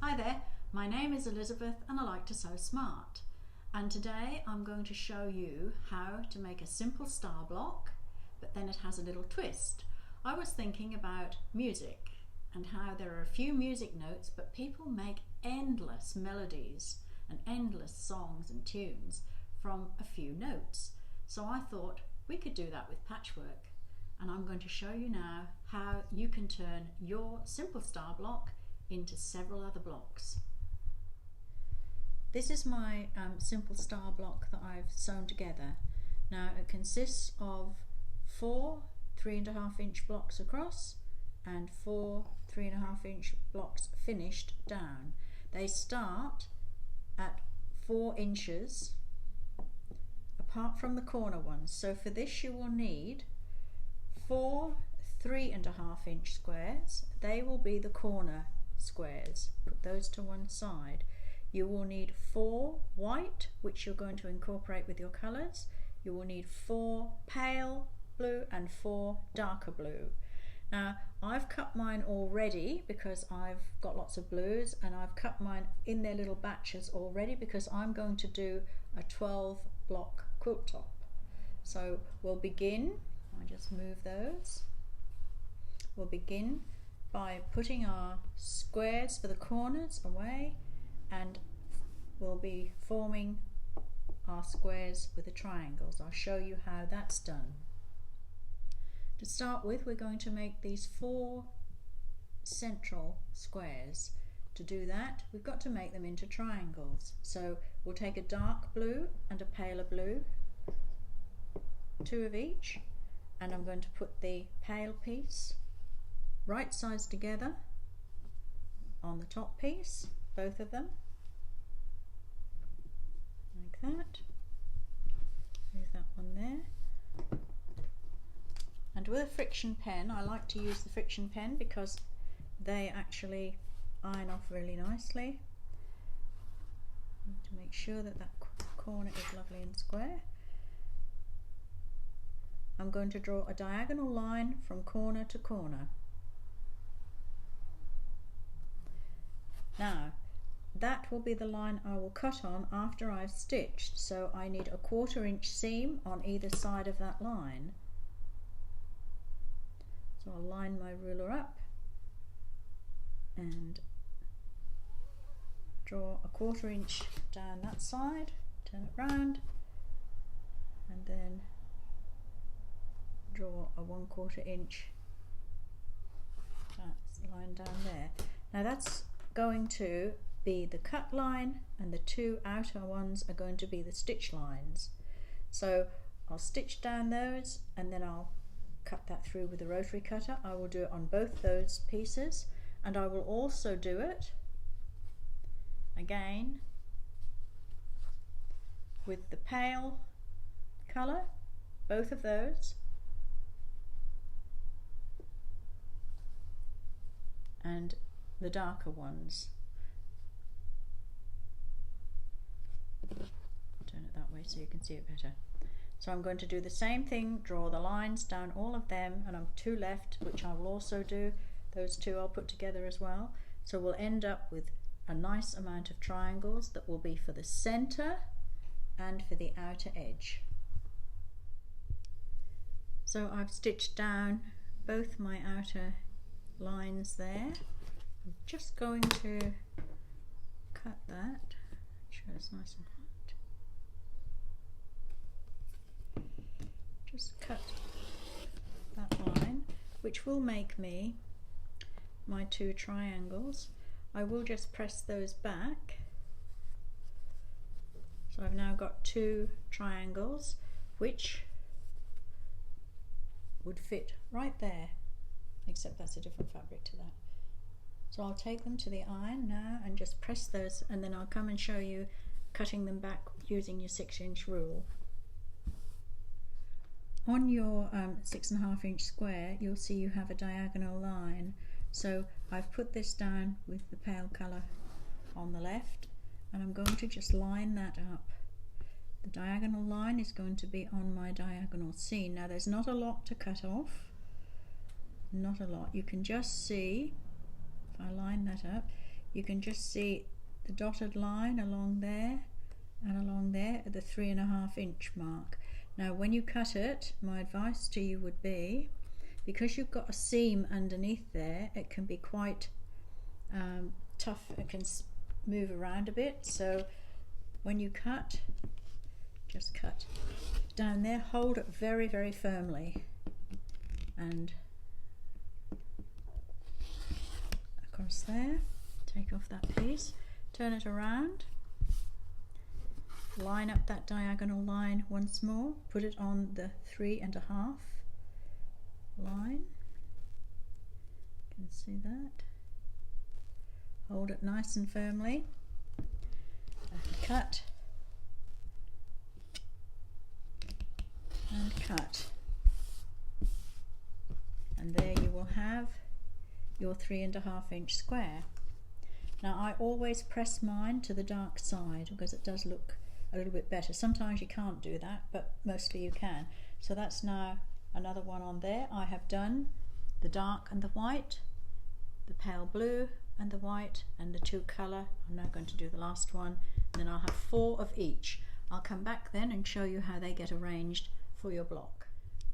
Hi there, my name is Elizabeth and I like to sew smart. And today I'm going to show you how to make a simple star block, but then it has a little twist. I was thinking about music and how there are a few music notes, but people make endless melodies and endless songs and tunes from a few notes. So I thought we could do that with patchwork. And I'm going to show you now how you can turn your simple star block into several other blocks. This is my simple star block that I've sewn together. Now it consists of 4 3.5 inch blocks across and 4 3.5 inch blocks finished down. They start at 4 inches apart from the corner ones. So for this you will need 4 3.5 inch squares. They will be the corner squares. Put those to one side. You will need 4 white, which you're going to incorporate with your colours. You will need 4 pale blue and 4 darker blue. Now I've cut mine already because I've got lots of blues, and I've cut mine in their little batches already because I'm going to do a 12 block quilt top. So we'll begin, I just move those. We'll begin by putting our squares for the corners away, and we'll be forming our squares with the triangles. I'll show you how that's done. To start with, we're going to make these 4 central squares. To do that, we've got to make them into triangles. So we'll take a dark blue and a paler blue, 2 of each, and I'm going to put the pale piece right sides together on the top piece, both of them, like that. Move that one there. And with a friction pen, I like to use the friction pen because they actually iron off really nicely. Need to make sure that that corner is lovely and square. I'm going to draw a diagonal line from corner to corner. Now that will be the line I will cut on after I've stitched, so I need a 1/4 inch seam on either side of that line. So I'll line my ruler up and draw a 1/4 inch down that side, turn it round, and then draw a 1/4 inch line down there. Now that's going to be the cut line, and the 2 outer ones are going to be the stitch lines. So I'll stitch down those and then I'll cut that through with a rotary cutter. I will do it on both those pieces, and I will also do it again with the pale colour, both of those, and the darker ones. Turn it that way so you can see it better. So I'm going to do the same thing, draw the lines down all of them, and I'm 2 left, which I will also do. Those 2 I'll put together as well. So we'll end up with a nice amount of triangles that will be for the centre and for the outer edge. So I've stitched down both my outer lines there. I'm just going to cut that, make sure it's nice and flat. Just cut that line, which will make me my 2 triangles. I will just press those back. So I've now got 2 triangles which would fit right there, except that's a different fabric to that. So I'll take them to the iron now and just press those, and then I'll come and show you cutting them back using your 6-inch rule. On your 6.5 inch square, you'll see you have a diagonal line. So I've put this down with the pale colour on the left, and I'm going to just line that up. The diagonal line is going to be on my diagonal seam. Now there's not a lot to cut off, not a lot. You can just see, if I line that up, you can just see the dotted line along there and along there at the 3.5 inch mark. Now when you cut it, my advice to you would be, because you've got a seam underneath there, it can be quite tough. It can move around a bit, so when you cut, just cut down there, hold it very, very firmly and across there. Take off that piece, turn it around, line up that diagonal line once more, put it on the 3.5 line. You can see that. Hold it nice and firmly and cut and cut, and there you will have your 3.5 inch square. Now I always press mine to the dark side because it does look a little bit better. Sometimes you can't do that, but mostly you can. So that's now another one on there. I have done the dark and the white, the pale blue and the white, and the 2 colour. I'm now going to do the last one, and then I'll have 4 of each. I'll come back then and show you how they get arranged for your block.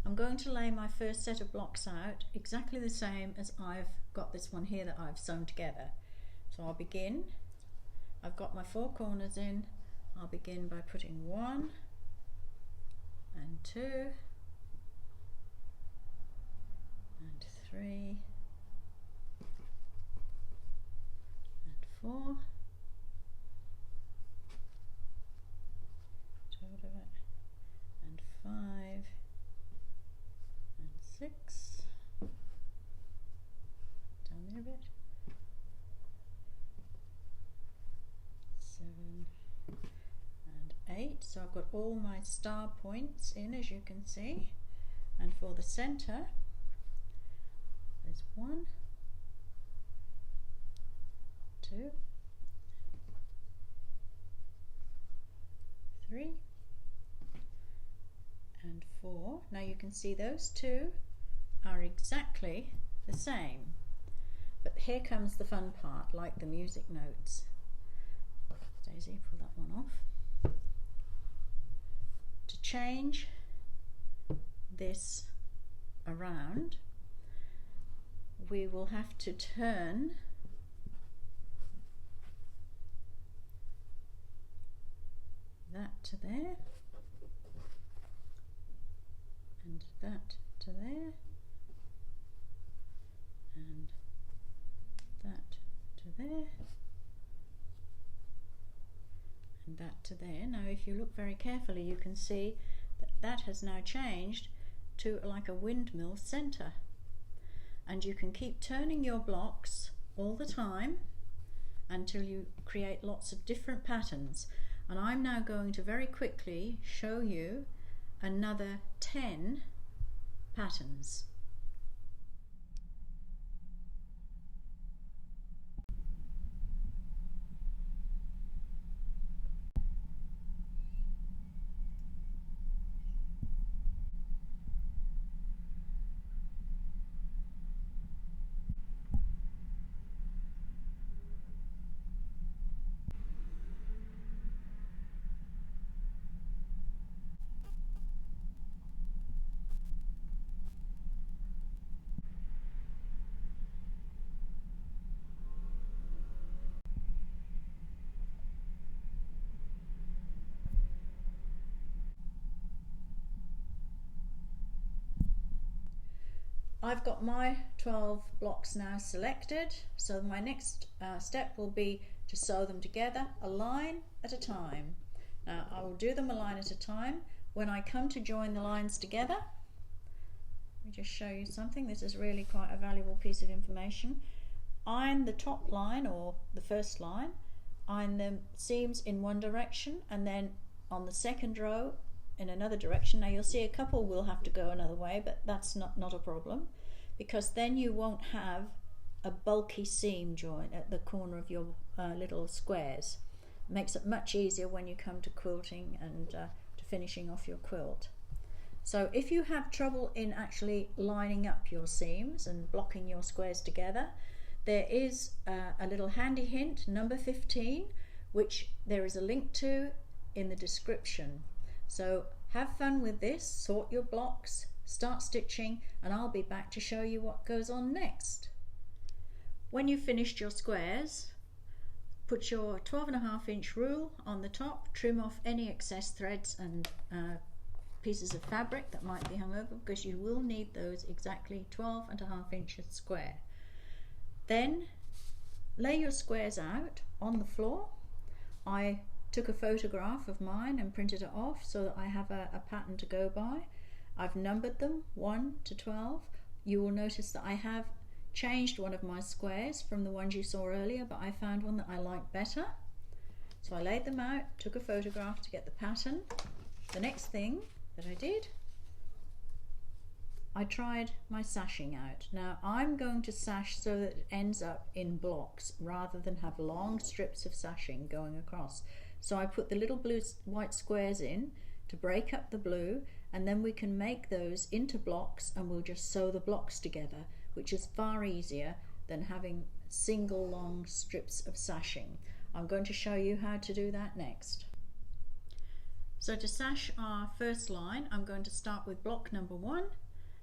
I'm going to lay my first set of blocks out exactly the same as I've got this one here that I've sewn together. So I'll begin, I've got my 4 corners in, I'll begin by putting 1 and 2 and 3 and 4 and 5 and 6, down there a bit, 7 and 8. So I've got all my star points in, as you can see, and for the center there's 1, 2, 3 and 4. Now you can see those 2 are exactly the same, but here comes the fun part, like the music notes. Daisy, pull that one off. To change this around, we will have to turn that to there and that to there and that to there and that to there. Now if you look very carefully, you can see that that has now changed to like a windmill center, and you can keep turning your blocks all the time until you create lots of different patterns. And I'm now going to very quickly show you another 10 patterns. I've got my 12 blocks now selected, so my next step will be to sew them together a line at a time. Now I will do them a line at a time. When I come to join the lines together, let me just show you something. This is really quite a valuable piece of information. Iron the top line, or the first line, iron the seams in one direction, and then on the second row in another direction. Now you'll see a couple will have to go another way, but that's not a problem, because then you won't have a bulky seam joint at the corner of your little squares. It makes it much easier when you come to quilting and to finishing off your quilt. So if you have trouble in actually lining up your seams and blocking your squares together, There is a little handy hint, number 15, which there is a link to in the description. So have fun with this, sort your blocks, start stitching, and I'll be back to show you what goes on next. When you've finished your squares, put your 12.5-inch rule on the top, trim off any excess threads and pieces of fabric that might be hung over, because you will need those exactly 12.5 inches square. Then lay your squares out on the floor. I took a photograph of mine and printed it off so that I have a pattern to go by. I've numbered them 1 to 12. You will notice that I have changed one of my squares from the ones you saw earlier, but I found one that I like better. So I laid them out, took a photograph to get the pattern. The next thing that I did, I tried my sashing out. Now I'm going to sash so that it ends up in blocks rather than have long strips of sashing going across. So I put the little white squares in to break up the blue, and then we can make those into blocks and we'll just sew the blocks together, which is far easier than having single long strips of sashing. I'm going to show you how to do that next. So to sash our first line, I'm going to start with block number 1,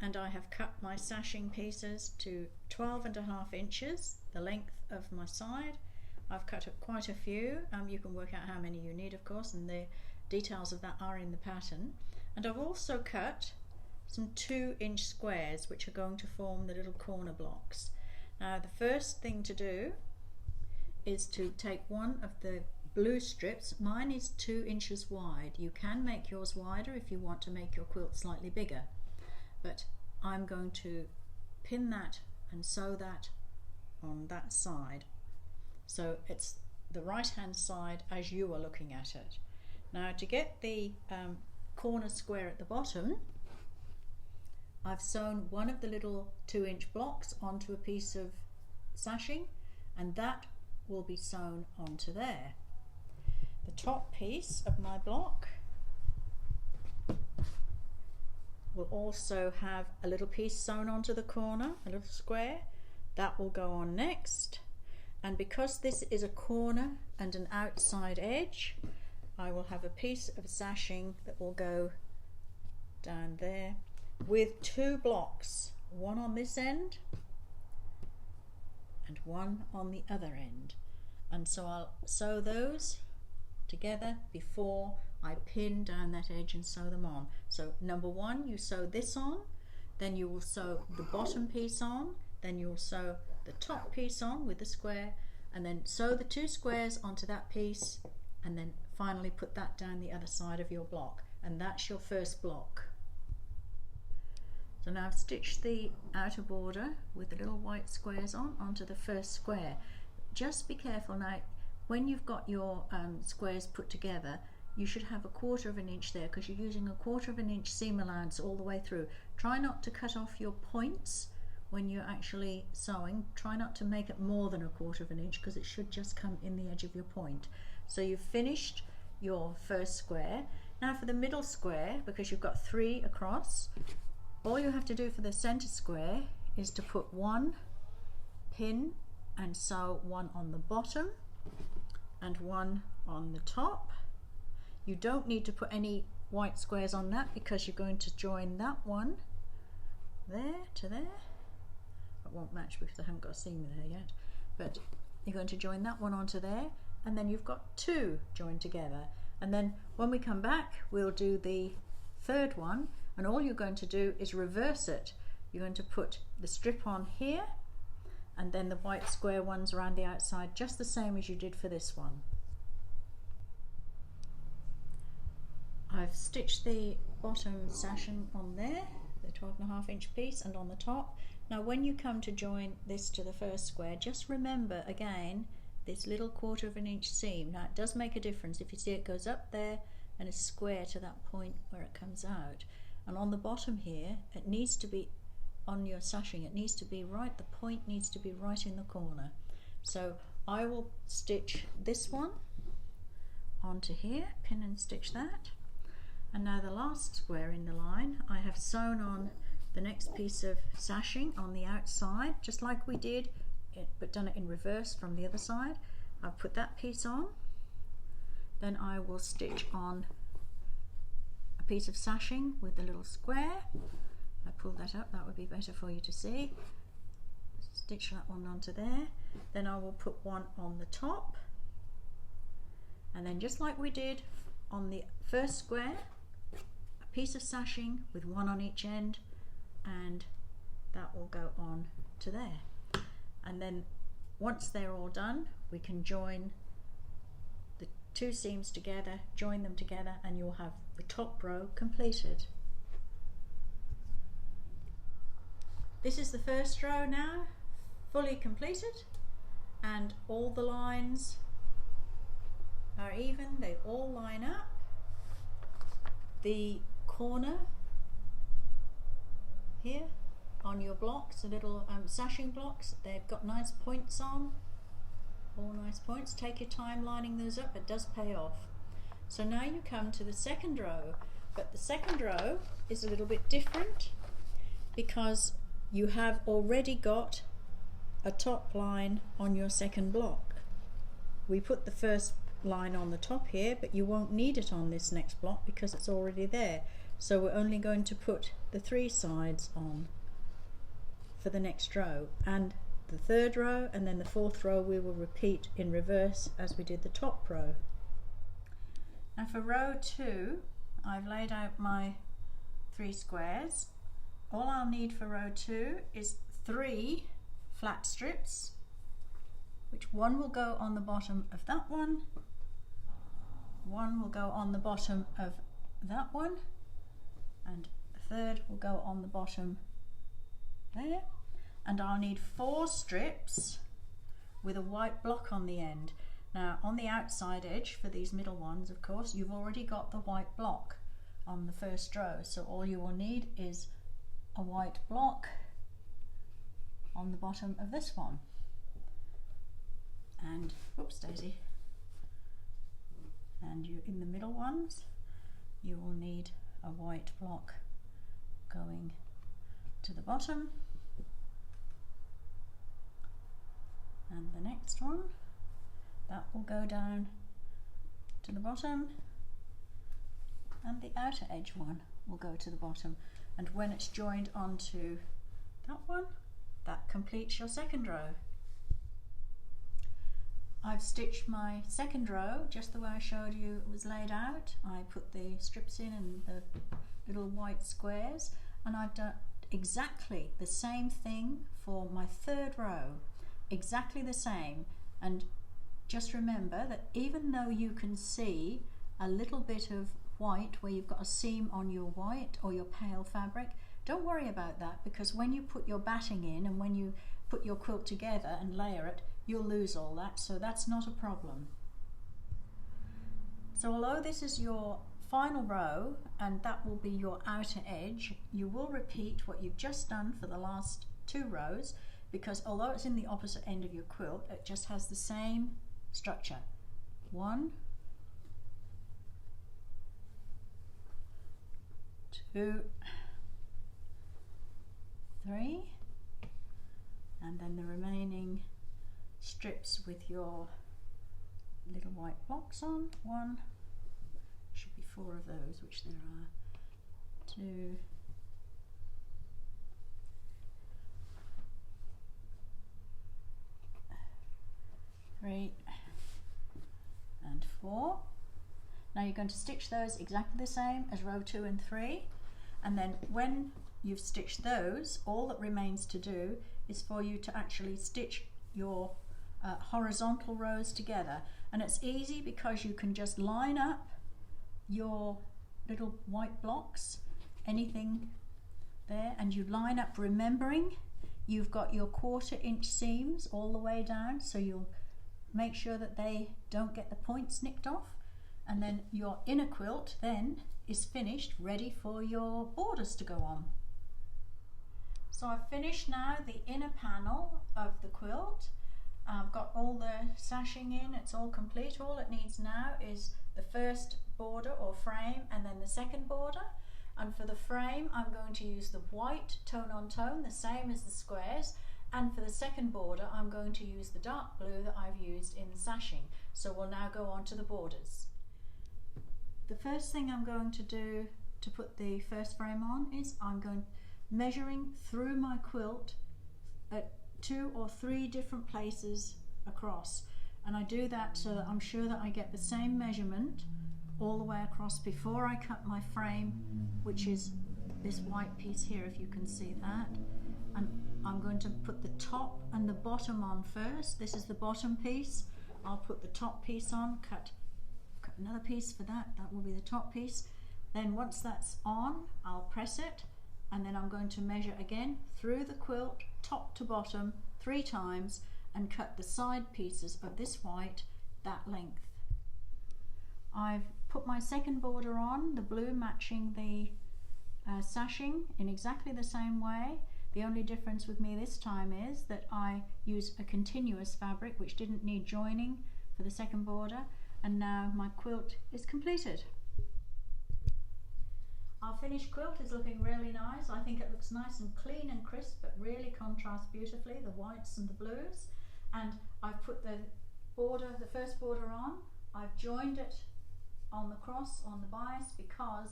and I have cut my sashing pieces to 12.5 inches, the length of my side. I've cut up quite a few. You can work out how many you need, of course, and the details of that are in the pattern. And I've also cut some 2-inch squares which are going to form the little corner blocks. Now the first thing to do is to take one of the blue strips. Mine is 2 inches wide. You can make yours wider if you want to make your quilt slightly bigger, but I'm going to pin that and sew that on that side, so it's the right hand side as you are looking at it. Now to get the corner square at the bottom, I've sewn one of the little 2-inch blocks onto a piece of sashing, and that will be sewn onto there. The top piece of my block will also have a little piece sewn onto the corner, a little square. That will go on next, and because this is a corner and an outside edge, I will have a piece of sashing that will go down there with 2 blocks, one on this end and one on the other end, and so I'll sew those together before I pin down that edge and sew them on. So number 1, you sew this on, then you will sew the bottom piece on, then you'll sew the top piece on with the square, and then sew the 2 squares onto that piece, and then finally put that down the other side of your block, and that's your first block. So now I've stitched the outer border with the little white squares on onto the first square. Just be careful now, when you've got your squares put together, you should have 1/4 inch there, because you're using 1/4 inch seam allowance all the way through. Try not to cut off your points when you're actually sewing. Try not to make it more than 1/4 inch, because it should just come in the edge of your point. So you've finished your first square. Now for the middle square, because you've got 3 across, all you have to do for the center square is to put 1 pin and sew 1 on the bottom and 1 on the top. You don't need to put any white squares on that, because you're going to join that one there to there. It won't match because I haven't got a seam there yet, but you're going to join that one onto there, and then you've got 2 joined together. And then when we come back, we'll do the third one, and all you're going to do is reverse it. You're going to put the strip on here, and then the white square ones around the outside, just the same as you did for this one. I've stitched the bottom sashing on there, the 12.5 inch piece, and on the top. Now when you come to join this to the first square, just remember again this little 1/4 inch seam. Now it does make a difference. If you see, it goes up there and it's square to that point where it comes out. And on the bottom here, it needs to be on your sashing, it needs to be right, the point needs to be right in the corner. So I will stitch this one onto here, pin and stitch that. And now the last square in the line, I have sewn on the next piece of sashing on the outside, just like we did but done it in reverse from the other side. I've put that piece on, then I will stitch on a piece of sashing with the little square. I pull that up, that would be better for you to see. Stitch that one onto there, then I will put one on the top, and then just like we did on the first square, a piece of sashing with one on each end, and that will go on to there. And then once they're all done, we can join the two seams together, join them together, and you'll have the top row completed. This is the first row now, fully completed, and all the lines are even, they all line up. The corner here on your blocks, the little sashing blocks, they've got nice points on, all nice points. Take your time lining those up, it does pay off. So now you come to the second row, but the second row is a little bit different because you have already got a top line on your second block. We put the first line on the top here, but you won't need it on this next block because it's already there. So we're only going to put the 3 sides on for the next row, and the third row, and then the fourth row we will repeat in reverse as we did the top row. Now for row 2, I've laid out my 3 squares. All I'll need for row 2 is 3 flat strips, which one will go on the bottom of that one will go on the bottom of that one, and the third will go on the bottom there. And I'll need 4 strips with a white block on the end. Now on the outside edge for these middle ones, of course, you've already got the white block on the first row, so all you will need is a white block on the bottom of this one. And whoops daisy, and you in the middle ones you will need a white block going to the bottom, and the next one that will go down to the bottom, and the outer edge one will go to the bottom, and when it's joined onto that one, that completes your second row. I've stitched my second row just the way I showed you it was laid out. I put the strips in and the little white squares, and I've done exactly the same thing for my third row, exactly the same. And just remember that even though you can see a little bit of white where you've got a seam on your white or your pale fabric, don't worry about that, because when you put your batting in and when you put your quilt together and layer it, you'll lose all that, so that's not a problem. So although this is your final row and that will be your outer edge, you will repeat what you've just done for the last 2 rows, because although it's in the opposite end of your quilt, it just has the same structure. 1, 2, 3, and then the remaining strips with your little white blocks on. 1, should be 4 of those, which there are. 2, 3, and 4. Now you're going to stitch those exactly the same as row 2 and 3, and then when you've stitched those, all that remains to do is for you to actually stitch your horizontal rows together. And it's easy because you can just line up your little white blocks, anything there, and you line up remembering you've got your 1/4 inch seams all the way down, so you'll make sure that they don't get the points nicked off, and then your inner quilt then is finished, ready for your borders to go on. So I've finished now the inner panel of the quilt. I've got all the sashing in, it's all complete. All it needs now is the first border or frame and then the second border. And for the frame I'm going to use the white tone on tone, the same as the squares, And for the second border, I'm going to use the dark blue that I've used in sashing. So we'll now go on to the borders. The first thing I'm going to do to put the first frame on is I'm going measuring through my quilt at 2 or 3 different places across, and I do that so that I'm sure that I get the same measurement all the way across before I cut my frame, which is this white piece here, if you can see that. And I'm going to put the top and the bottom on first. This is the bottom piece. I'll put the top piece on, cut another piece for that. That will be the top piece. Then once that's on, I'll press it, and then I'm going to measure again through the quilt, top to bottom, 3 times, and cut the side pieces of this white that length. I've put my second border on, the blue matching the sashing in exactly the same way. The only difference with me this time is that I use a continuous fabric which didn't need joining for the second border, and now my quilt is completed. Our finished quilt is looking really nice. I think it looks nice and clean and crisp, but really contrasts beautifully, the whites and the blues. And I've put the border, the first border on. I've joined it on the cross, on the bias, because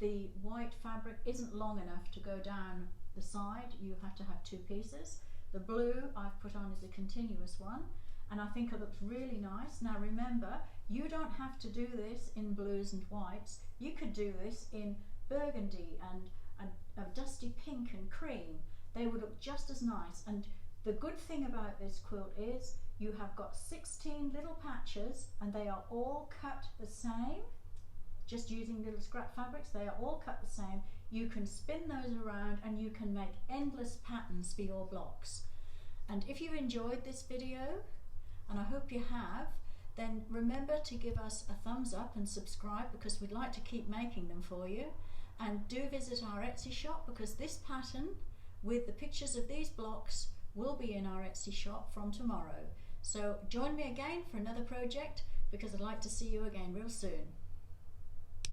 the white fabric isn't long enough to go down the side. You have to have 2 pieces. The blue I've put on is a continuous one, and I think it looks really nice. Now remember, you don't have to do this in blues and whites. You could do this in burgundy and a dusty pink and cream. They would look just as nice. And the good thing about this quilt is you have got 16 little patches, and they are all cut the same, just using little scrap fabrics. They are all cut the same. You can spin those around and you can make endless patterns for your blocks. And if you enjoyed this video, and I hope you have, then remember to give us a thumbs up and subscribe, because we'd like to keep making them for you. And do visit our Etsy shop, because this pattern with the pictures of these blocks will be in our Etsy shop from tomorrow. So join me again for another project, because I'd like to see you again real soon.